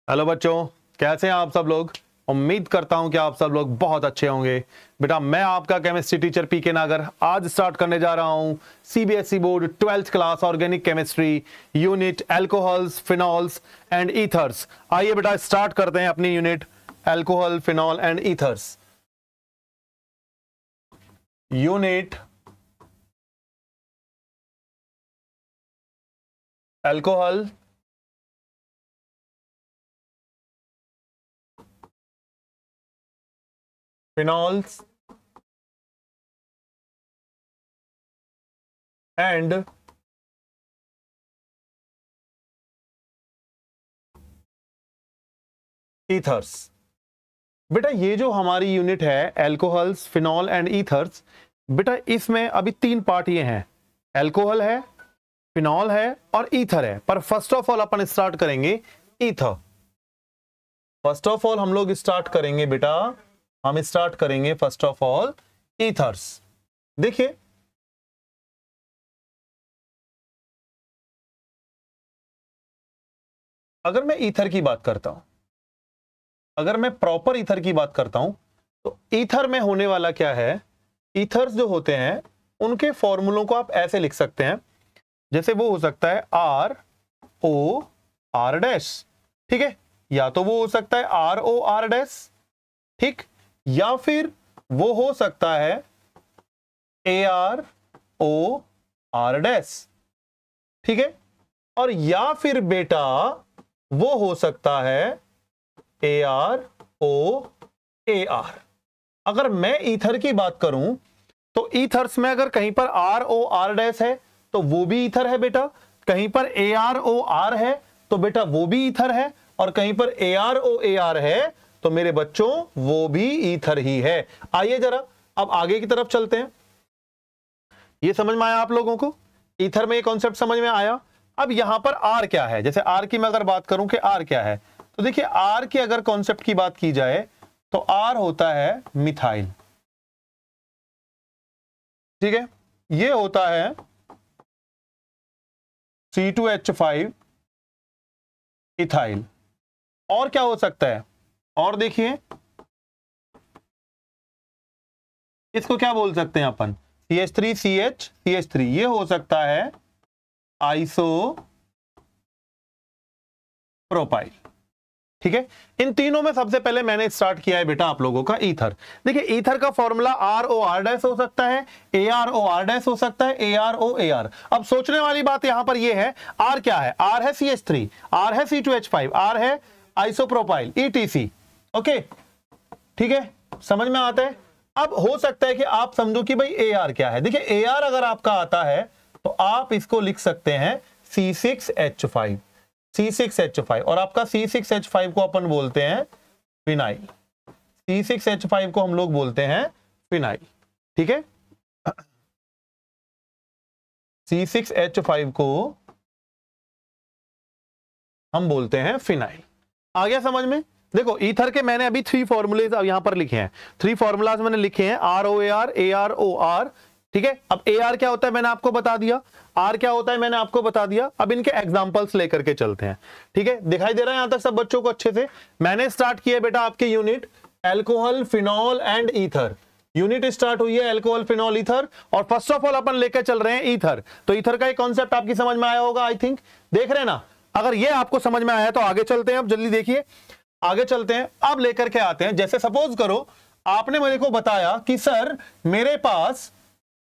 Hello बच्चों, कैसे हैं आप सब लोग। उम्मीद करता हूं कि आप सब लोग बहुत अच्छे होंगे। बेटा मैं आपका केमिस्ट्री टीचर पीके नागर आज स्टार्ट करने जा रहा हूं CBSE board 12th class organic chemistry unit alcohols phenols and ethers. आइए बेटा स्टार्ट करते हैं अपनी unit alcohol phenol and ethers. Unit alcohol phenols and ethers. बेटा ये जो हमारी यूनिट है एल्कोहल्स फिनॉल एंड ईथर्स, बेटा इसमें अभी तीन पार्ट ये हैं, एल्कोहल है, फिनॉल है और ईथर है। पर first of all upon start करेंगे ईथर। फर्स्ट ऑफ ऑल हम लोग स्टार्ट करेंगे बेटा, हम स्टार्ट करेंगे फर्स्ट ऑफ ऑल ईथर्स। देखिए अगर मैं ईथर की बात करता हूं, अगर मैं प्रॉपर ईथर की बात करता हूं तो ईथर में होने वाला क्या है, ईथर्स जो होते हैं उनके फॉर्मूलों को आप ऐसे लिख सकते हैं, जैसे वो हो सकता है आर ओ आर डैश, ठीक है, या तो वो हो सकता है आर ओ आर डैश, ठीक, या फिर वो हो सकता है A R O R dash, ठीक है, और या फिर बेटा वो हो सकता है A R O A are. अगर मैं ईथर की बात करूं तो ईथर्स में अगर कहीं पर आर ओ आर डैश है तो वो भी ईथर है बेटा, कहीं पर ए आर ओ आर है तो बेटा वो भी ईथर है, और कहीं पर ए आर ओ ए आर है तो मेरे बच्चों वो भी ईथर ही है। आइए जरा अब आगे की तरफ चलते हैं। ये समझ में आया आप लोगों को, ईथर में ये कॉन्सेप्ट समझ में आया। अब यहां पर आर क्या है, जैसे आर की मैं अगर बात करूं कि आर क्या है, तो देखिए आर के अगर कॉन्सेप्ट की बात की जाए तो आर होता है मिथाइल, ठीक है, ये होता है C2H5 इथाइल। और क्या हो सकता है, और देखिए इसको क्या बोल सकते हैं अपन, CH3CH CH3, ये हो सकता है आइसो प्रोपाइल, ठीक है। इन तीनों में सबसे पहले मैंने स्टार्ट किया है बेटा आप लोगों का ईथर। देखिए ईथर का formula R O R dash हो सकता है, A R O R dash हो सकता है, A R O A are. अब सोचने वाली बात यहां पर यह है, आर क्या है, आर है CH3, आर है C2H5, आर है आइसोप्रोपाइल ETC, ओके, ठीक है, समझ में आता है। अब हो सकता है कि आप समझो कि भाई ए आर क्या है। देखिए ए आर अगर आपका आता है तो आप इसको लिख सकते हैं C6H5, C6H5, और आपका C6H5 को अपन बोलते हैं फिनाइल, C6H5 को हम लोग बोलते हैं फिनाइल, ठीक है, C6H5 को हम बोलते हैं फिनाइल। आ गया समझ में। देखो ईथर के मैंने अभी 3 फॉर्मूलेज अब यहां पर लिखे हैं, 3 फॉर्मूलाज मैंने लिखे हैं, R O A R, A R O R, ठीक है। अब ए आर क्या होता है मैंने आपको बता दिया, आर क्या होता है मैंने आपको बता दिया। अब इनके एग्जांपल्स लेकर के चलते हैं, ठीक है। दिखाई दे रहा है यहां तक सब बच्चों को अच्छे से। मैंने स्टार्ट किया बेटा आपके unit alcohol phenol and ether, unit start हुई है एल्कोहल फिनॉल ईथर, और फर्स्ट ऑफ ऑल अपन लेकर चल रहे हैं ईथर। तो ईथर का एक कॉन्सेप्ट आपकी समझ में आया होगा आई थिंक, देख रहे हैं ना। अगर ये आपको समझ में आया तो आगे चलते हैं, अब जल्दी देखिए आगे चलते हैं। अब लेकर के आते हैं, जैसे सपोज करो आपने मेरे को बताया कि सर मेरे पास,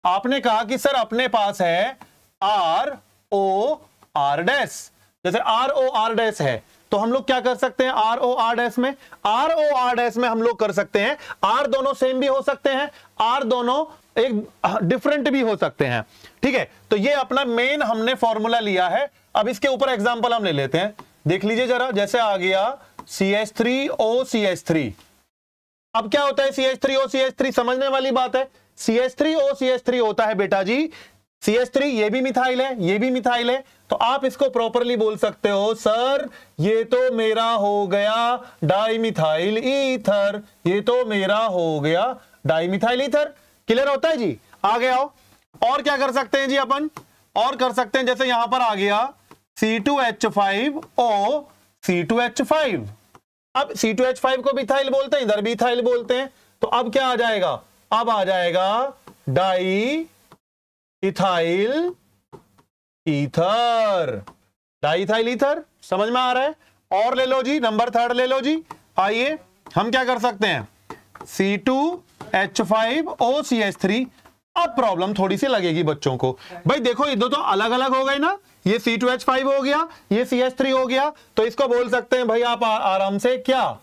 आपने कहा कि सर अपने पास है आर ओ आर डैश, जैसे आर ओ आर डैश है तो हम लोग क्या कर सकते हैं, आर ओ आर डैश में, आर ओ आर डैश में हम लोग कर सकते हैं, आर दोनों सेम भी हो सकते हैं, आर दोनों एक डिफरेंट भी हो सकते हैं, ठीक है। तो ये अपना मेन हमने फॉर्मूला लिया है। अब इसके ऊपर एग्जांपल हम ले लेते हैं, देख लीजिए जरा, जैसे आ गया CH3OCH3। अब क्या होता है CH3OCH3, समझने वाली बात है। CH3OCH3 होता है बेटा जी, CH3 ये भी मिथाइल है, ये भी मिथाइल है, तो आप इसको प्रॉपरली बोल सकते हो सर ये तो मेरा हो गया डाइमिथाइल ईथर, ये तो मेरा हो गया डाइमिथाइल ईथर। क्लियर होता है जी, आगे आओ। और क्या कर सकते हैं जी अपन, और कर सकते हैं, जैसे यहां पर आ गया C2H5O C2H5। अब C2H5 को मिथाइल बोलते हैं, इधर भी इथाइल बोलते हैं, तो अब क्या आ जाएगा, अब आ जाएगा di ethyl ether. Di ethyl ether, समझ में आ रहा है। और ले लो जी, नंबर 3 ले लो जी। आइए हम क्या कर सकते हैं, C2H5OCH3। अब प्रॉब्लम थोड़ी सी लगेगी बच्चों को, भाई देखो ये दो तो अलग अलग हो गए ना, ये C2H5 हो गया, ये CH3 हो गया, तो इसको बोल सकते हैं भाई आप आराम से, क्या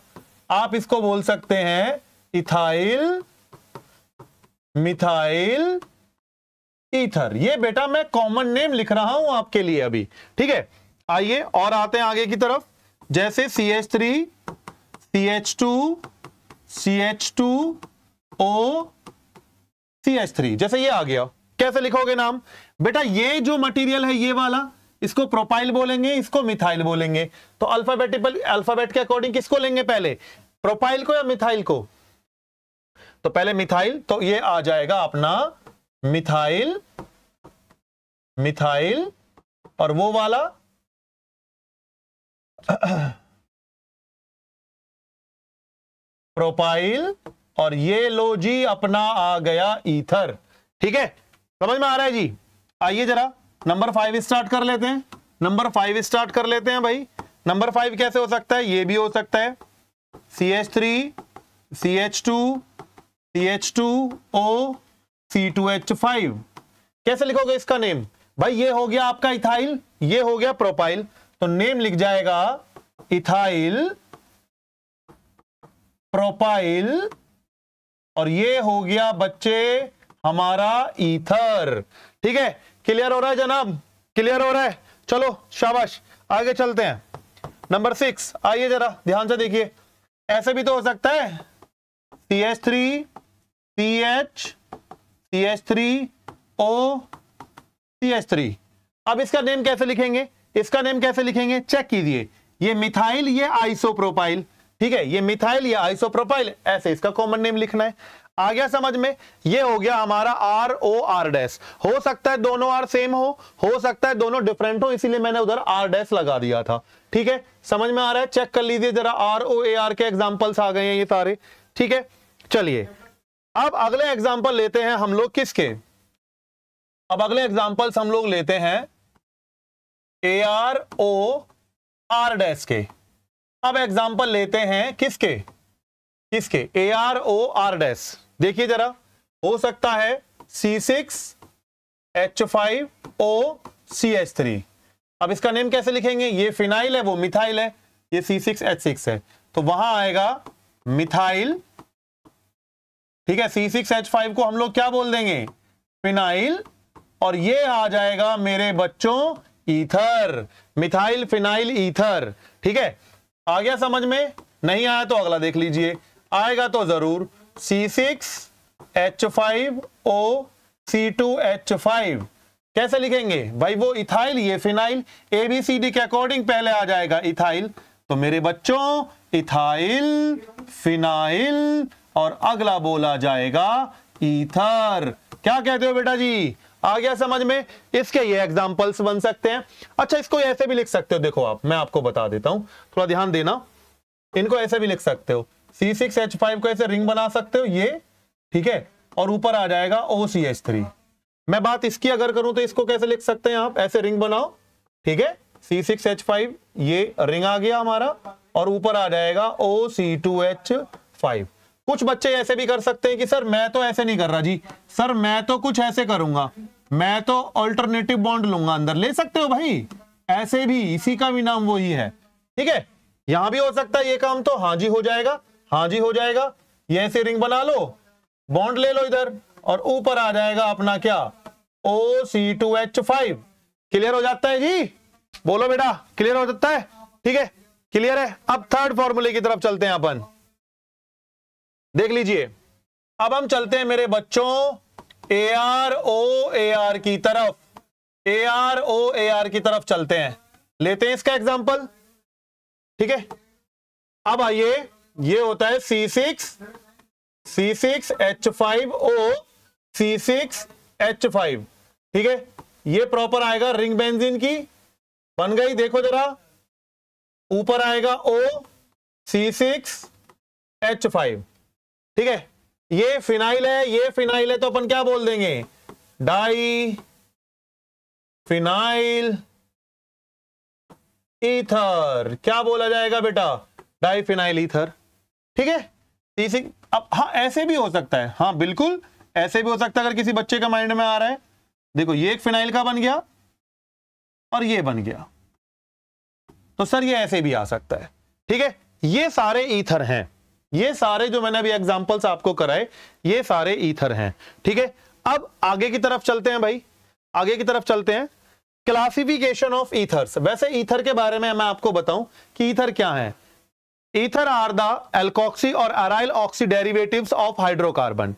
आप इसको बोल सकते हैं इथाइल मिथाइल ईथर। ये बेटा मैं कॉमन नेम लिख रहा हूं आपके लिए अभी, ठीक है। आइए और आते हैं आगे की तरफ, जैसे CH3 CH2 CH2O CH3, जैसे ये आ गया, कैसे लिखोगे नाम बेटा, ये जो मटेरियल है ये वाला, इसको प्रोपाइल बोलेंगे, इसको मिथाइल बोलेंगे। तो अल्फाबेट के अकॉर्डिंग किसको लेंगे पहले, प्रोपाइल को या मिथाइल को, तो पहले मिथाइल, तो ये आ जाएगा अपना मिथाइल मिथाइल, और वो वाला प्रोपाइल, और ये लो जी अपना आ गया ईथर, ठीक है, समझ में आ रहा है जी। आइए जरा नंबर 5 स्टार्ट कर लेते हैं, नंबर 5 स्टार्ट कर लेते हैं भाई। नंबर 5 कैसे हो सकता है, ये भी हो सकता है CH3 CH2 CH2O C2H5। कैसे लिखोगे इसका नेम, भाई ये हो गया आपका इथाइल, ये हो गया प्रोपाइल, तो नेम लिख जाएगा इथाइल प्रोपाइल, और ये हो गया बच्चे हमारा ईथर, ठीक है। क्लियर हो रहा है जनाब, क्लियर हो रहा है, चलो शाबाश, आगे चलते हैं। नंबर 6, आइए जरा ध्यान से देखिए, ऐसे भी तो हो सकता है CH3 CH CH3O CH3। अब इसका नेम कैसे लिखेंगे, इसका नेम कैसे लिखेंगे, चेक कीजिए, ये मिथाइल ये आइसोप्रोपाइल, ठीक है, ये मिथाइल ये आइसोप्रोपाइल, ऐसे इसका कॉमन नेम लिखना है। आ गया समझ में, ये हो गया हमारा ROR-, हो सकता है दोनों R सेम हो सकता है दोनों डिफरेंट हो, इसीलिए मैंने उधर R- लगा दिया था, ठीक है, समझ में आ रहा है। चेक कर लीजिए जरा, ROAR के एग्जांपल्स आ गए हैं ये सारे, ठीक है। चलिए अब अगले एग्जांपल लेते हैं हम लोग किसके, अब अगले एग्जांपल्स हम लोग लेते हैं AROR- के। अब एग्जांपल लेते हैं किसके, किसके, AROR-। देखिए जरा, हो सकता है C6H5OCH3। अब इसका नेम कैसे लिखेंगे, ये फिनाइल है वो मिथाइल है, ये C6H6 है, तो वहां आएगा मिथाइल, ठीक है। C6H5 को हम लोग क्या बोल देंगे, फिनाइल, और ये आ जाएगा मेरे बच्चों ईथर, मिथाइल फिनाइल ईथर, ठीक है। आ गया समझ में, नहीं आया तो अगला देख लीजिए, आएगा तो जरूर C6H5O C2H5। कैसे लिखेंगे भाई, वो इथाइल ये फिनाइल, ABCD के अकॉर्डिंग पहले आ जाएगा इथाइल, तो मेरे बच्चों इथाइल फिनाइल, और अगला बोला जाएगा ईथर। क्या कहते हो बेटा जी, आ गया समझ में। इसके ये एग्जांपल्स बन सकते हैं। अच्छा इसको ऐसे भी लिख सकते हो, देखो आप, मैं आपको बता देता हूं, थोड़ा ध्यान देना, इनको ऐसे भी लिख सकते हो, C6H5 को ऐसे रिंग बना सकते हो ये, ठीक है, और ऊपर आ जाएगा OCH3। मैं बात इसकी अगर करूं तो इसको कैसे लिख सकते हैं आप, ऐसे रिंग बनाओ, ठीक है, C6H5 ये रिंग आ गया हमारा, और ऊपर आ जाएगा OC2H5। कुछ बच्चे ऐसे भी कर सकते हैं कि सर मैं तो ऐसे नहीं कर रहा जी, सर मैं तो कुछ ऐसे करूंगा, मैं तो अल्टरनेटिव बॉन्ड लूंगा अंदर, ले सकते हो भाई, ऐसे भी, इसी का भी नाम वही है, ठीक है। यहां भी हो सकता है ये काम, तो हाँ जी हो जाएगा, हाँ जी हो जाएगा, ये ऐसे रिंग बना लो, बॉन्ड ले लो इधर, और ऊपर आ जाएगा अपना क्या, OC2H5। क्लियर हो जाता है जी, बोलो बेटा, क्लियर हो जाता है, ठीक है, क्लियर है। अब थर्ड फॉर्मूले की तरफ चलते हैं अपन, देख लीजिए, अब हम चलते हैं मेरे बच्चों AROAR की तरफ, AROAR की तरफ चलते हैं, लेते हैं इसका एग्जांपल, ठीक है। अब आइए, ये होता है C6H5O C6H5, ठीक है, ये प्रॉपर आएगा रिंग बेंजीन की, बन गई, देखो जरा, ऊपर आएगा O C6H5, ठीक है। ये फिनाइल है, ये फिनाइल है, तो अपन क्या बोल देंगे, डाई फिनाइल ईथर। क्या बोला जाएगा बेटा, डाई फिनाइल ईथर, ठीक है। C6, अब हाँ ऐसे भी हो सकता है, हाँ बिल्कुल ऐसे भी हो सकता है। अगर किसी बच्चे का माइंड में आ रहा है, देखो ये एक फिनाइल का बन गया और ये बन गया, तो सर ये ऐसे भी आ सकता है, ठीक है। ये सारे ईथर हैं, ये सारे जो मैंने अभी एग्जांपल्स आपको कराए ये सारे ईथर हैं, ठीक है। अब आगे की तरफ चलते हैं भाई, आगे की तरफ चलते हैं। Classification of ethers. वैसे ईथर के बारे में मैं आपको बताऊं कि ईथर क्या है। ईथर आर द एल्कोक्सी और aryl oxy derivatives of hydrocarbon.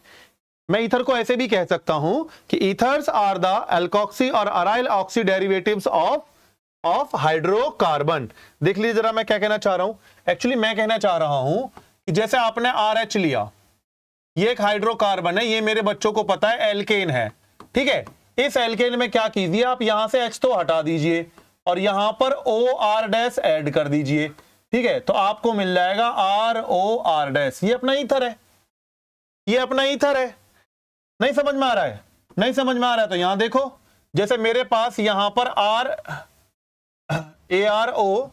मैं ईथर को ऐसे भी कह सकता हूं कि ईथर्स आर द एल्कोक्सी और aryl oxy derivatives of hydrocarbon. देख लीजिए जरा मैं क्या कहना चाह रहा हूं। एक्चुअली मैं कहना चाह रहा हूं कि जैसे आपने RH लिया, ये एक हाइड्रोकार्बन है, ये मेरे बच्चों को पता है एल्केन है, ठीक है। इस एल्केन में क्या कीजिए आप, यहां से H तो हटा दीजिए और यहां पर OR- ऐड कर दीजिए, ठीक है। तो आपको मिल जाएगा ROR-। ये अपना ईथर है, ये अपना ईथर है। नहीं समझ में आ रहा है, नहीं समझ में आ रहा है तो यहां देखो, जैसे मेरे पास यहां पर ARO,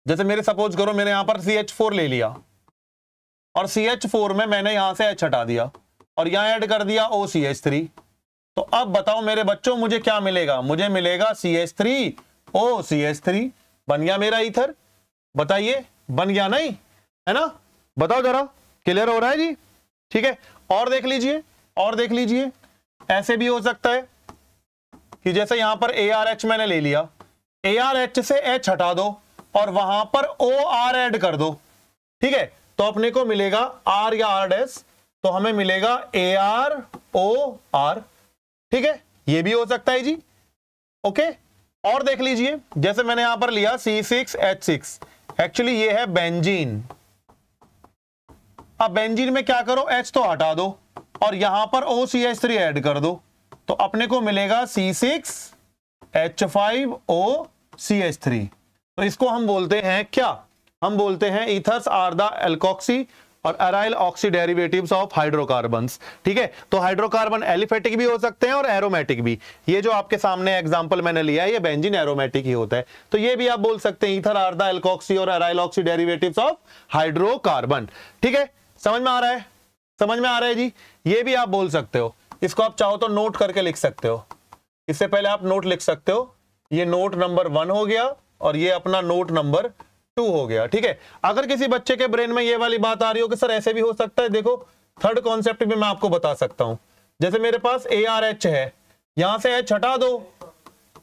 जैसे मेरे सपोज करो मैंने यहां पर CH4 ले लिया और CH4 में मैंने यहां से H हटा दिया और यहां ऐड कर दिया OCH3। तो अब बताओ मेरे बच्चों मुझे क्या मिलेगा, मुझे मिलेगा CH3 OCH3। बन गया मेरा ईथर, बताइए बन गया नहीं, है ना। बताओ जरा, क्लियर हो रहा है जी, ठीक है। और देख लीजिए, और देख लीजिए, ऐसे भी हो सकता है कि जैसे यहां पर ARH मैंने ले लिया, ARH से H हटा दो और वहां पर OR ऐड कर दो, ठीक है। तो अपने को मिलेगा R या R-, तो हमें मिलेगा AROR, ठीक है। ये भी हो सकता है जी, ओके। और देख लीजिए, जैसे मैंने यहां पर लिया C6H6, एक्चुअली ये है बेंजीन। अब बेंजीन में क्या करो, H तो हटा दो और यहां पर OCH3 ऐड कर दो, तो अपने को मिलेगा C6H5OCH3। तो इसको हम बोलते हैं क्या, हम बोलते हैं ईथर्स आर द एल्कोक्सी और aryl oxy derivatives of hydrocarbons, ठीक है। तो हाइड्रोकार्बन एलिफेटिक भी हो सकते हैं और एरोमेटिक भी। ये जो आपके सामने एग्जांपल मैंने लिया है ये बेंजीन एरोमेटिक ही होता है, तो ये भी आप बोल सकते हैं ईथर आर द एल्कोक्सी और aryl oxy derivatives of hydrocarbon, ठीक है। समझ में आ रहा है, समझ में आ रहा है जी। ये भी आप बोल सकते हो, इसको आप चाहो तो नोट करके लिख सकते हो। इससे पहले आप नोट लिख सकते हो, ये नोट नंबर 1 हो गया और ये अपना नोट नंबर 2 हो गया, ठीक है। अगर किसी बच्चे के ब्रेन में ये वाली बात आ रही हो कि सर ऐसे भी हो सकता है, देखो थर्ड कॉन्सेप्ट भी मैं आपको बता सकता हूं। जैसे मेरे पास ARH है, यहां से H हटा दो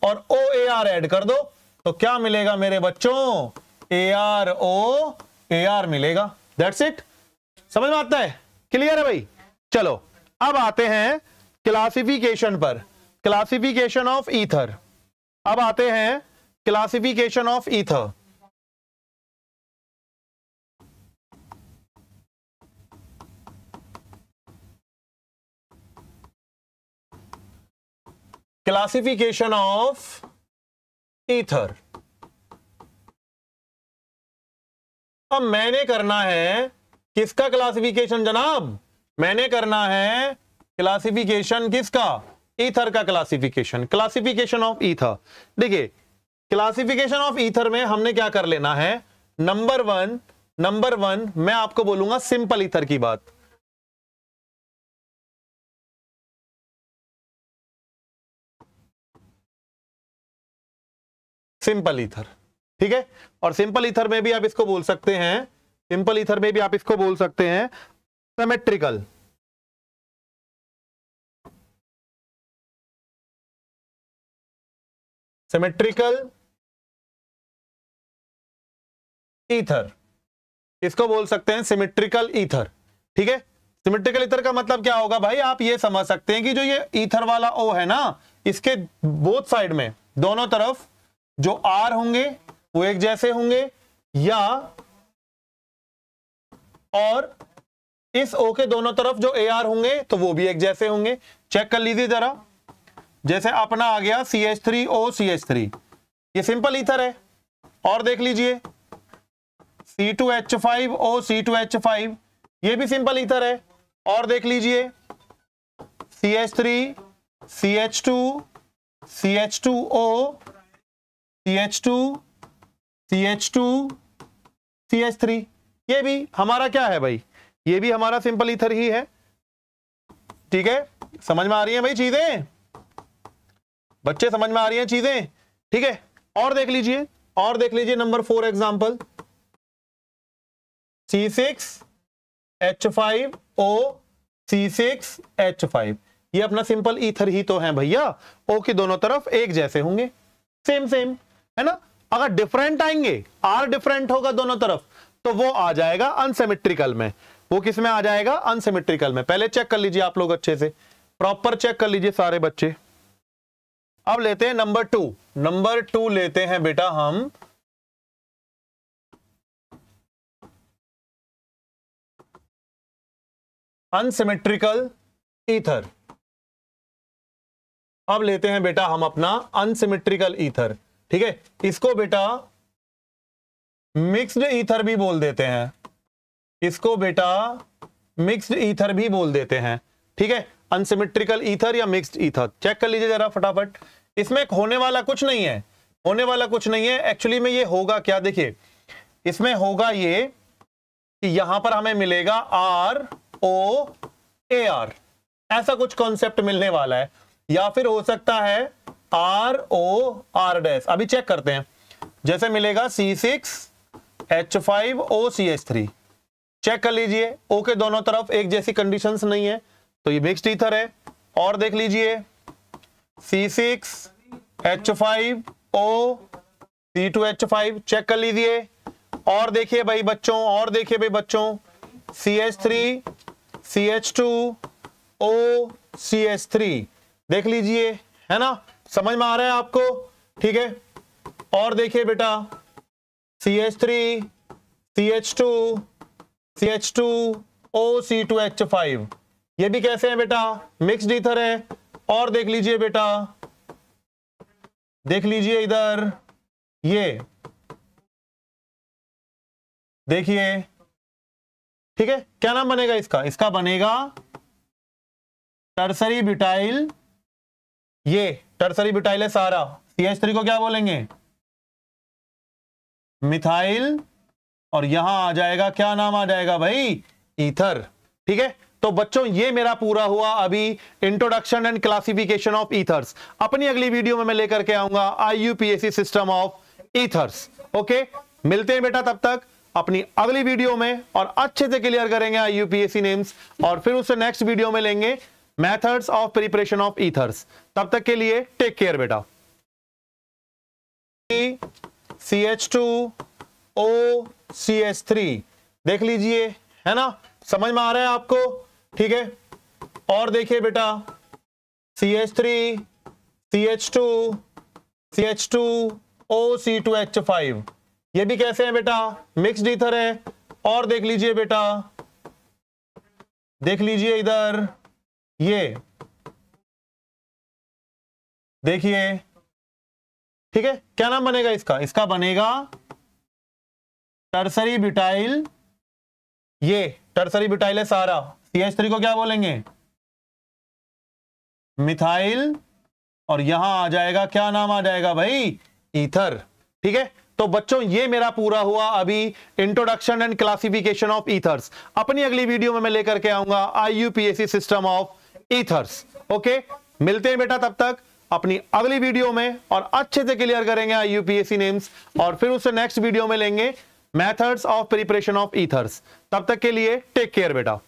और OAR ऐड कर दो, तो क्या मिलेगा मेरे बच्चों, AROAR मिलेगा। दैट्स इट, समझ में आता है, क्लियर है भाई। चलो अब आते हैं क्लासिफिकेशन पर, क्लासिफिकेशन ऑफ ईथर। अब आते हैं classification of ether. Classification of ether. अब मैंने करना है किसका क्लासिफिकेशन जनाब, मैंने करना है क्लासिफिकेशन किसका, ईथर का क्लासिफिकेशन। क्लासिफिकेशन ऑफ ईथर, देखिए क्लासिफिकेशन ऑफ ईथर में हमने क्या कर लेना है, नंबर वन मैं आपको बोलूंगा सिंपल ईथर की बात। सिंपल ईथर, ठीक है। और सिंपल ईथर में भी आप इसको बोल सकते हैं, सिंपल ईथर में भी आप इसको बोल सकते हैं सिमेट्रिकल। सिमेट्रिकल ईथर, इसको बोल सकते हैं सिमेट्रिकल ईथर, ठीक है। सिमेट्रिकल ईथर का मतलब क्या होगा भाई, आप ये समझ सकते हैं कि जो ये ईथर वाला O है ना, इसके बोथ साइड में दोनों तरफ जो R होंगे वो एक जैसे होंगे, या और इस O के दोनों तरफ जो AR होंगे तो वो भी एक जैसे होंगे। चेक कर लीजिए जरा, जैसे अपना आ गया CH3O CH3, ये सिंपल ईथर है, और देख लीजिए C2H5O C2H5, ये भी सिंपल ईथर है। और देख लीजिए CH3 CH2 CH2O CH2 CH2 CH3, ये भी हमारा क्या है भाई, ये भी हमारा सिंपल ईथर ही है। ठीक है, समझ में आ रही है भाई चीजें, बच्चे समझ में आ रही हैं चीजें? ठीक है, और देख लीजिए नंबर 4 एग्जांपल, C6H5O C6H5, ये अपना सिंपल ईथर ही तो है भैया, O की दोनों तरफ एक जैसे होंगे, सेम है ना। अगर डिफरेंट आएंगे, R डिफरेंट होगा दोनों तरफ, तो वो आ जाएगा अनसिमेट्रिकल में। वो किस में आ जाएगा? अनसिमेट्रिकल में। पहले चेक कर लीजिए आप लोग, अच्छे से प्रॉपर चेक कर लीजिए सारे बच्चे। अब लेते हैं नंबर 2। नंबर 2 लेते हैं बेटा हम अनसिमेट्रिकल ईथर। अब लेते हैं बेटा हम अपना अनसिमेट्रिकल ईथर। ठीक है, इसको बेटा मिक्स्ड ईथर भी बोल देते हैं, इसको बेटा मिक्स्ड ईथर भी बोल देते हैं। ठीक है, अनसिमेट्रिकल ईथर या मिक्स्ड ईथर, चेक कर लीजिए जरा फटाफट। इसमें होने वाला कुछ नहीं है, एक्चुअली में ये होगा क्या, देखिए इसमें होगा ये कि यहां पर हमें मिलेगा ROAR, ऐसा कुछ कॉन्सेप्ट मिलने वाला है, या फिर हो सकता है ROR डैश। अभी चेक करते हैं, जैसे मिलेगा C6H5O CH3, चेक कर लीजिए O के दोनों तरफ एक जैसी कंडीशंस नहीं है, तो ये मिक्स्ड ईथर है। और देख लीजिए C6H5O C2H5, चेक कर लीजिए। और देखिए भाई बच्चों, CH3 CH2O CH3, देख लीजिए, है ना, समझ में आ रहा है आपको? ठीक है, और देखिए बेटा CH3 CH2 CH2O C2H5, ये भी कैसे है बेटा? मिक्स्ड ईथर है। और देख लीजिए बेटा, देख लीजिए इधर, ये देखिए, ठीक है, क्या नाम बनेगा इसका? इसका बनेगा टर्सरी ब्यूटाइल, ये टर्सरी ब्यूटाइल है सारा। CH3 को क्या बोलेंगे? मिथाइल, और यहां आ जाएगा, क्या नाम आ जाएगा भाई? ईथर। ठीक है, तो बच्चों ये मेरा पूरा हुआ अभी introduction and classification of ethers. अपनी अगली वीडियो में मैं लेकर के आऊंगा IUPAC system of ethers. Okay, मिलते हैं बेटा तब तक अपनी अगली वीडियो में, और अच्छे से क्लियर करेंगे IUPAC नेम्स, और फिर उससे नेक्स्ट वीडियो में लेंगे methods of preparation of ethers. तब तक के लिए टेक केयर बेटा। CH2O CH3, देख लीजिए, है ना, समझ में आ रहा है आपको? ठीक है, और देखिए बेटा CH3 CH2 CH2O C2H5, ये भी कैसे है बेटा? मिक्स्ड ईथर है। और देख लीजिए बेटा, देख लीजिए इधर, ये देखिए, ठीक है, क्या नाम बनेगा इसका? इसका बनेगा टर्सरी ब्यूटाइल, ये टर्सरी ब्यूटाइल है सारा। CH3 को क्या बोलेंगे? मिथाइल, और यहां आ जाएगा, क्या नाम आ जाएगा भाई? ईथर। ठीक है, तो बच्चों ये मेरा पूरा हुआ अभी introduction and classification of ethers. अपनी अगली वीडियो में मैं लेकर के आऊंगा IUPAC system of ethers. Okay, मिलते हैं बेटा तब तक अपनी अगली वीडियो में, और अच्छे से क्लियर करेंगे IUPAC नेम्स, और फिर उससे नेक्स्ट वीडियो में लेंगे methods of preparation of ethers. तब तक के लिए टेक केयर बेटा।